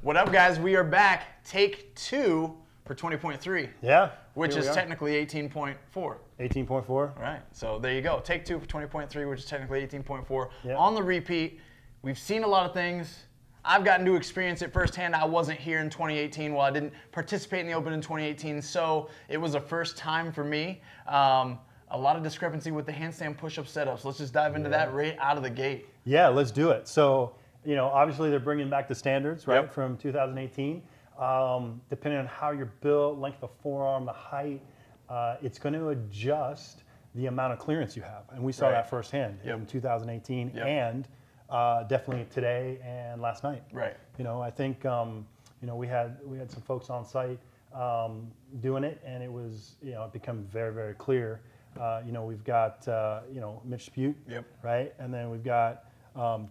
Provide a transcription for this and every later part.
What up, guys? We are back. Take 2 for 20.3. Yeah. Which is technically 18.4. 18.4. Right. So there you go. Take 2 for 20.3, which is technically 18.4. Yeah. On the repeat, we've seen a lot of things. I've gotten to experience it firsthand. I wasn't here in 2018. Well, I didn't participate in the Open in 2018, so it was a first time for me. A lot of discrepancy with the handstand push-up setups. Let's just dive into that right out of the gate. Yeah, let's do it. So, you know, obviously they're bringing back the standards, right, Yep. from 2018. Depending on how you're built, length of forearm, the height, it's going to adjust the amount of clearance you have. And we saw that firsthand in 2018 and definitely today and last night. Right. You know, I think, you know, we had some folks on site doing it, and it was, you know, it became very, very clear. You know, we've got, you know, Mitch Spute, right? And then we've got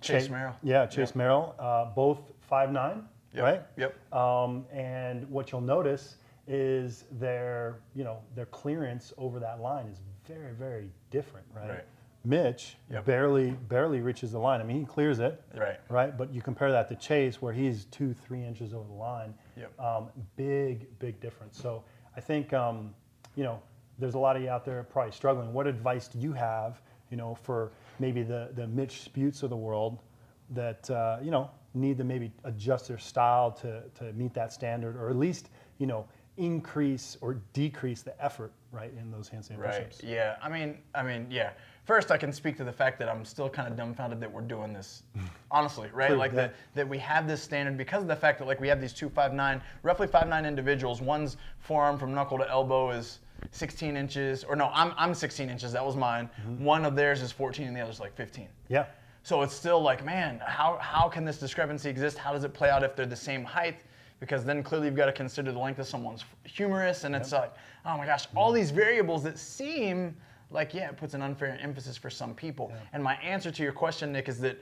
Chase Merrill. Yeah, Chase Merrill, both 5'9", right? Yep. And what you'll notice is their, you know, their clearance over that line is very, very different, right? Mitch barely reaches the line. I mean, he clears it, right? But you compare that to Chase, where he's 2-3 inches over the line. Big difference. So I think, you know, there's a lot of you out there probably struggling. What advice do you have, you know, for maybe the Mitch Sputes of the world that, you know, need to maybe adjust their style to meet that standard, or at least, you know, increase or decrease the effort, right, in those handstand push-ups? Yeah. I mean, yeah. First, I can speak to the fact that I'm still kind of dumbfounded that we're doing this, honestly, right? True, like that we have this standard because of the fact that, like, we have these two 5'9", roughly 5'9" individuals. One's forearm from knuckle to elbow is 16 inches, or no, I'm 16 inches. That was mine. One of theirs is 14, and the other's like 15. Yeah. So it's still like, man, how can this discrepancy exist? How does it play out if they're the same height? Because then clearly you've got to consider the length of someone's humerus, and it's like, oh my gosh, all these variables that seem like, yeah, it puts an unfair emphasis for some people. And my answer to your question, Nick, is that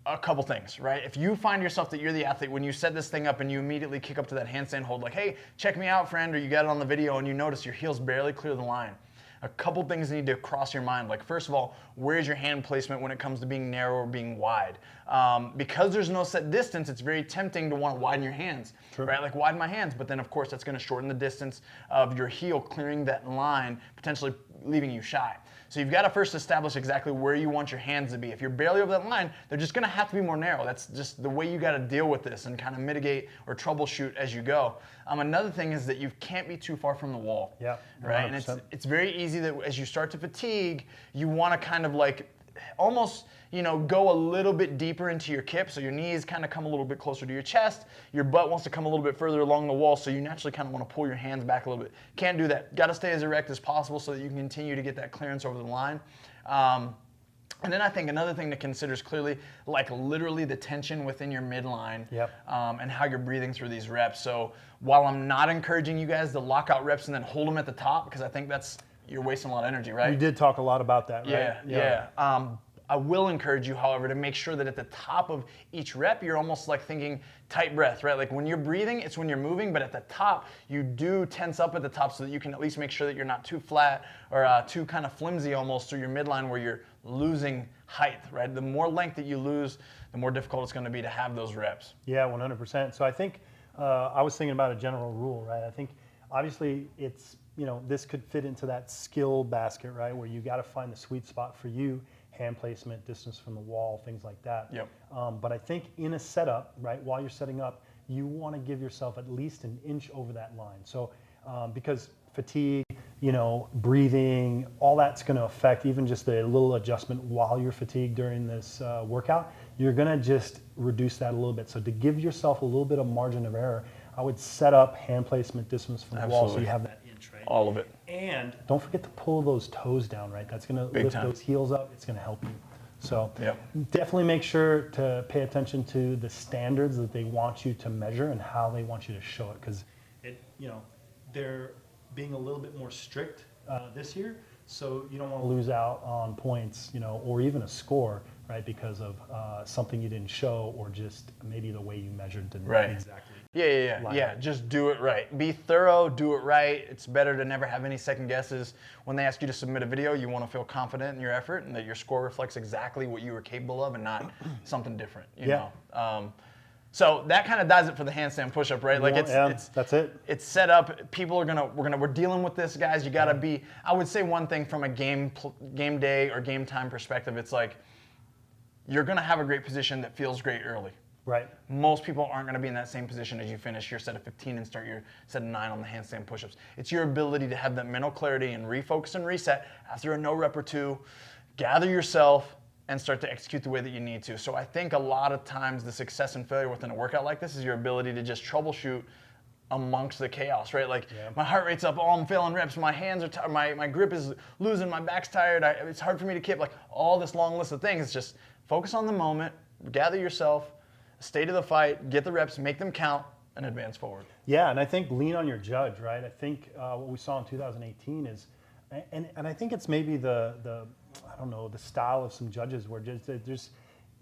a couple things, right? If you find yourself that you're the athlete, when you set this thing up and you immediately kick up to that handstand hold, like, hey, check me out, friend, or you got it on the video and you notice your heels barely clear the line. A couple things need to cross your mind. Like, first of all, where's your hand placement when it comes to being narrow or being wide? Because there's no set distance, it's very tempting to want to widen your hands, right? Like, widen my hands, but then of course that's going to shorten the distance of your heel clearing that line, potentially leaving you shy. So you've got to first establish exactly where you want your hands to be. If you're barely over that line, they're just going to have to be more narrow. That's just the way you got to deal with this and kind of mitigate or troubleshoot as you go. Another thing is that you can't be too far from the wall. Yeah. Right. And it's very easy that as you start to fatigue, you want to kind of like almost, you know, go a little bit deeper into your kip, so your knees kind of come a little bit closer to your chest. Your butt wants to come a little bit further along the wall, so you naturally kind of want to pull your hands back a little bit. Can't do that. Got to stay as erect as possible so that you can continue to get that clearance over the line. And then I think another thing to consider is clearly, like, literally the tension within your midline and how you're breathing through these reps. So while I'm not encouraging you guys to lock out reps and then hold them at the top, because I think you're wasting a lot of energy, right? You did talk a lot about that, right? Yeah. I will encourage you, however, to make sure that at the top of each rep, you're almost like thinking tight breath, right? Like when you're breathing, it's when you're moving, but at the top, you do tense up at the top so that you can at least make sure that you're not too flat or too kind of flimsy almost through your midline where you're losing height, right? The more length that you lose, the more difficult it's going to be to have those reps. Yeah, 100%. So I think I was thinking about a general rule, right? I think obviously it's, you know, this could fit into that skill basket, right? Where you got to find the sweet spot for you. Hand placement, distance from the wall, things like that. But I think in a setup, right, while you're setting up, you want to give yourself at least an inch over that line. So because fatigue, you know, breathing, all that's going to affect even just a little adjustment while you're fatigued during this workout, you're going to just reduce that a little bit. So to give yourself a little bit of margin of error, I would set up hand placement, distance from the wall so you have that inch, right? All of it. And don't forget to pull those toes down, right? That's going to lift those heels up. It's going to help you. So definitely make sure to pay attention to the standards that they want you to measure and how they want you to show it, because you know, they're being a little bit more strict this year, so you don't want to lose out on points, you know, or even a score, right, because of something you didn't show, or just maybe the way you measured didn't exactly. Yeah. Just do it right. Be thorough, do it right. It's better to never have any second guesses. When they ask you to submit a video, you want to feel confident in your effort and that your score reflects exactly what you were capable of and not something different, you know. So that kind of does it for the handstand push-up, right? Like that's it. It's set up. People are we're dealing with this, guys. You got to be. I would say one thing from a game day or game time perspective. It's like you're gonna have a great position that feels great early. Right. Most people aren't going to be in that same position as you finish your set of 15 and start your set of 9 on the handstand push-ups. It's your ability to have that mental clarity and refocus and reset after a no rep or two, gather yourself, and start to execute the way that you need to. So I think a lot of times the success and failure within a workout like this is your ability to just troubleshoot amongst the chaos, right? Like my heart rate's up, I'm failing reps, my hands are tired, my grip is losing, my back's tired, it's hard for me to keep, like all this long list of things. It's just focus on the moment, gather yourself, stay to the fight, get the reps, make them count, and advance forward. Yeah, and I think lean on your judge, right? I think what we saw in 2018 is, and I think it's maybe the I don't know, the style of some judges where they're just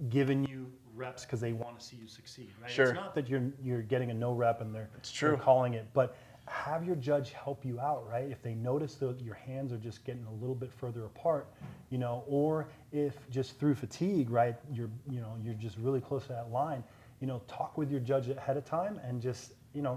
giving you reps because they want to see you succeed, right? Sure. It's not that you're getting a no rep and they're calling it, but have your judge help you out, right? If they notice that your hands are just getting a little bit further apart, or if just through fatigue, right, you're just really close to that line, talk with your judge ahead of time and just,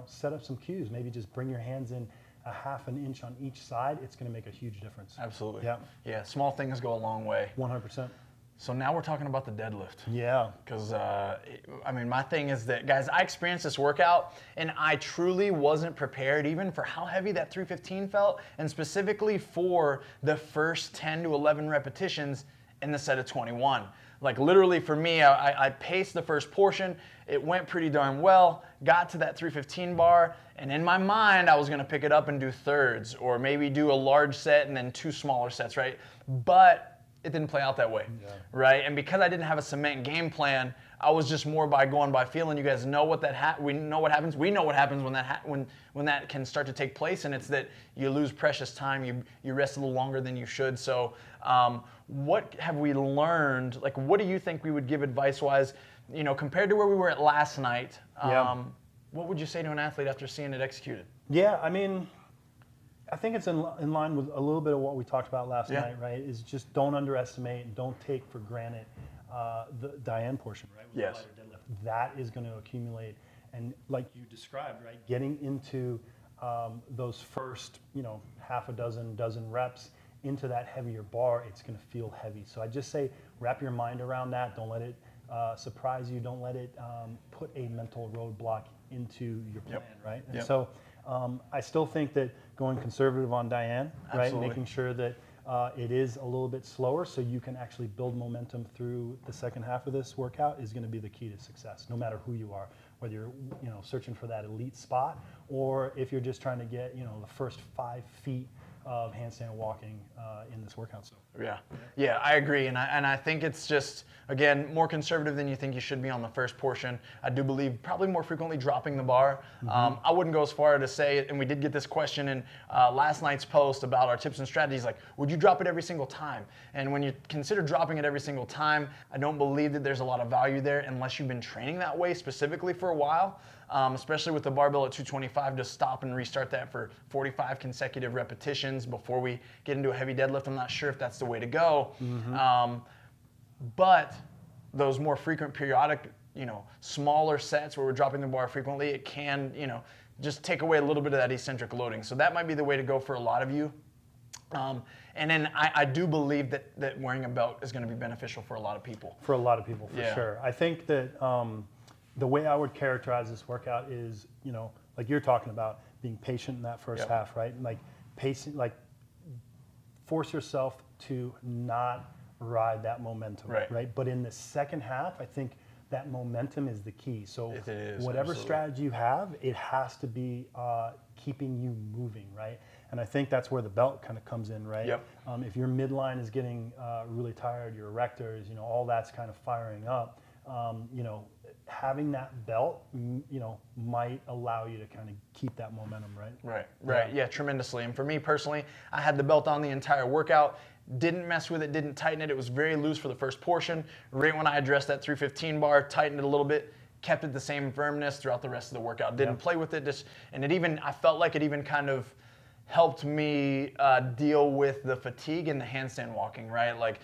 set up some cues. Maybe just bring your hands in a half an inch on each side. It's going to make a huge difference. Absolutely. Yeah. Yeah, small things go a long way. 100%. So now we're talking about the deadlift. Yeah. Because, my thing is that, guys, I experienced this workout, and I truly wasn't prepared even for how heavy that 315 felt, and specifically for the first 10 to 11 repetitions in the set of 21. Like, literally, for me, I paced the first portion. It went pretty darn well, got to that 315 bar, and in my mind, I was going to pick it up and do thirds, or maybe do a large set and then 2 smaller sets, right? But it didn't play out that way, right? And because I didn't have a cement game plan, I was just more going by feeling. You guys know what we know what happens. We know what happens when that can start to take place, and it's that you lose precious time. You rest a little longer than you should. So, what have we learned? Like, what do you think we would give advice-wise? Compared to where we were at last night. What would you say to an athlete after seeing it executed? Yeah, I think it's in line with a little bit of what we talked about last night, right? Is just don't underestimate and don't take for granted the Diane portion, right? With yes. The lighter deadlift. That is going to accumulate. And like you described, right? Getting into those first, half a dozen reps into that heavier bar, it's going to feel heavy. So I just say wrap your mind around that. Don't let it surprise you. Don't let it put a mental roadblock into your plan, right? And so I still think that going conservative on Diane, right? Making sure that it is a little bit slower so you can actually build momentum through the second half of this workout is going to be the key to success, no matter who you are, whether you're searching for that elite spot or if you're just trying to get the first 5 feet of handstand walking in this workout. So yeah, I agree, and I think it's just, again, more conservative than you think you should be on the first portion. I do believe probably more frequently dropping the bar. I wouldn't go as far to say, and we did get this question in last night's post about our tips and strategies, like, would you drop it every single time? And when you consider dropping it every single time, I don't believe that there's a lot of value there unless you've been training that way specifically for a while. Especially with the barbell at 225, to stop and restart that for 45 consecutive repetitions before we get into a heavy deadlift. I'm not sure if that's the way to go. But those more frequent periodic, smaller sets where we're dropping the bar frequently, it can, just take away a little bit of that eccentric loading. So that might be the way to go for a lot of you. And then I do believe that wearing a belt is going to be beneficial for a lot of people. For a lot of people, for sure. I think that the way I would characterize this workout is, like you're talking about, being patient in that first half, right? Like pacing, like force yourself to not ride that momentum, right? But in the second half, I think that momentum is the key. So whatever strategy you have, it has to be keeping you moving, right? And I think that's where the belt kind of comes in, right? If your midline is getting really tired, your erectors, all that's kind of firing up, having that belt, might allow you to kind of keep that momentum, right? Right. Yeah, tremendously. And for me personally, I had the belt on the entire workout, didn't mess with it, didn't tighten it. It was very loose for the first portion. Right when I addressed that 315 bar, tightened it a little bit, kept it the same firmness throughout the rest of the workout. Didn't play with it, I felt like it even kind of helped me deal with the fatigue and the handstand walking, right? Like,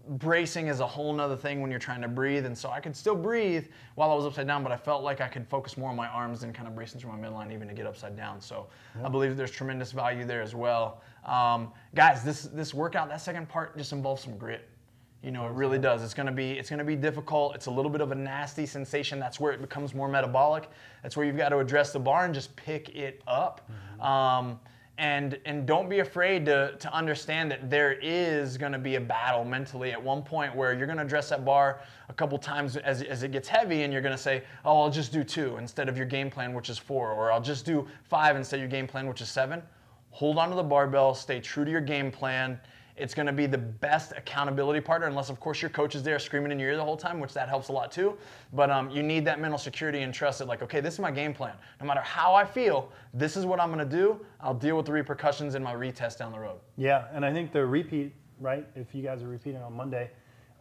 bracing is a whole nother thing when you're trying to breathe, and so I could still breathe while I was upside down, but I felt like I could focus more on my arms and kind of bracing through my midline even to get upside down. So I believe there's tremendous value there as well. Guys, this workout, that second part just involves some grit. You know, it really does. It's gonna be difficult. It's a little bit of a nasty sensation. That's where it becomes more metabolic. That's where you've got to address the bar and just pick it up. And don't be afraid to understand that there is going to be a battle mentally at one point where you're going to address that bar a couple times as it gets heavy, and you're going to say, oh, I'll just do 2 instead of your game plan, which is 4, or I'll just do 5 instead of your game plan, which is 7. Hold on to the barbell, stay true to your game plan. It's going to be the best accountability partner, unless, of course, your coach is there screaming in your ear the whole time, which that helps a lot too. But you need that mental security and trust that, like, okay, this is my game plan. No matter how I feel, this is what I'm going to do. I'll deal with the repercussions in my retest down the road. Yeah, and I think the repeat, right, if you guys are repeating on Monday,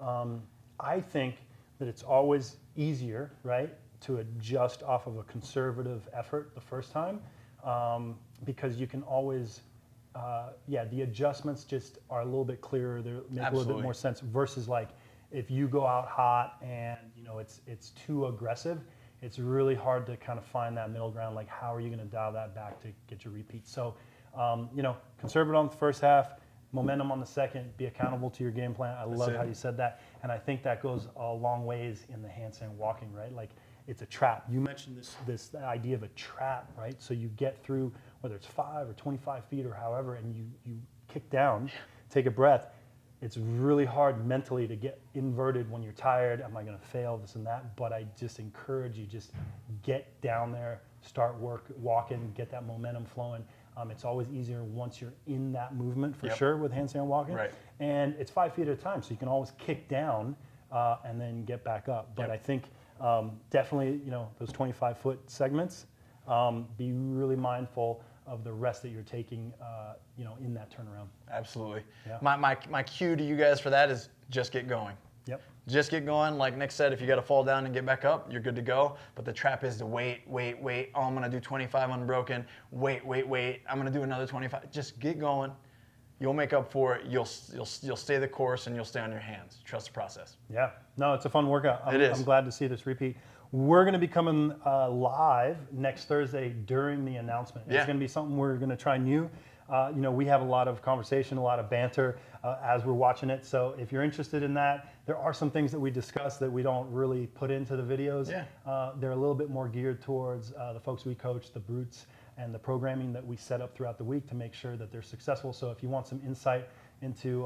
I think that it's always easier, right, to adjust off of a conservative effort the first time because you can always... the adjustments just are a little bit clearer. They make a little bit more sense versus like if you go out hot and it's too aggressive, it's really hard to kind of find that middle ground. Like how are you going to dial that back to get your repeat? So, conservative on the first half, momentum on the second, be accountable to your game plan. I love how you said that. And I think that goes a long ways in the handstand walking, right? Like it's a trap. You mentioned this idea of a trap, right? So you get through whether it's 5 or 25 feet or however, and you kick down, take a breath. It's really hard mentally to get inverted when you're tired. Am I going to fail, this and that? But I just encourage you, just get down there, start walking, get that momentum flowing. It's always easier once you're in that movement for sure with handstand walking. Right. And it's 5 feet at a time, so you can always kick down and then get back up. But I think definitely, those 25-foot segments, be really mindful of the rest that you're taking, in that turnaround. Absolutely. Yeah. My cue to you guys for that is just get going. Yep. Just get going. Like Nick said, if you got to fall down and get back up, you're good to go. But the trap is to wait. Oh, I'm going to do 25 unbroken. Wait. I'm going to do another 25. Just get going. You'll make up for it. You'll stay the course and you'll stay on your hands. Trust the process. Yeah. No, it's a fun workout. It is. I'm glad to see this repeat. We're going to be coming live next Thursday during the announcement. It's going to be something we're going to try new. We have a lot of conversation, a lot of banter as we're watching it. So if you're interested in that, there are some things that we discuss that we don't really put into the videos. Yeah. They're a little bit more geared towards the folks we coach, the brutes, and the programming that we set up throughout the week to make sure that they're successful. So if you want some insight into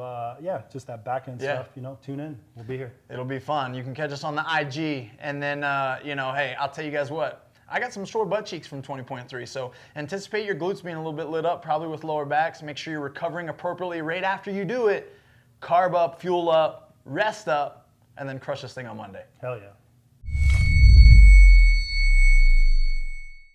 just that back end stuff, tune in. We'll be here. It'll be fun. You can catch us on the IG, and then hey, I'll tell you guys what. I got some sore butt cheeks from 20.3, so anticipate your glutes being a little bit lit up, probably with lower backs. Make sure you're recovering appropriately right after you do it. Carb up, fuel up, rest up, and then crush this thing on Monday. Hell yeah.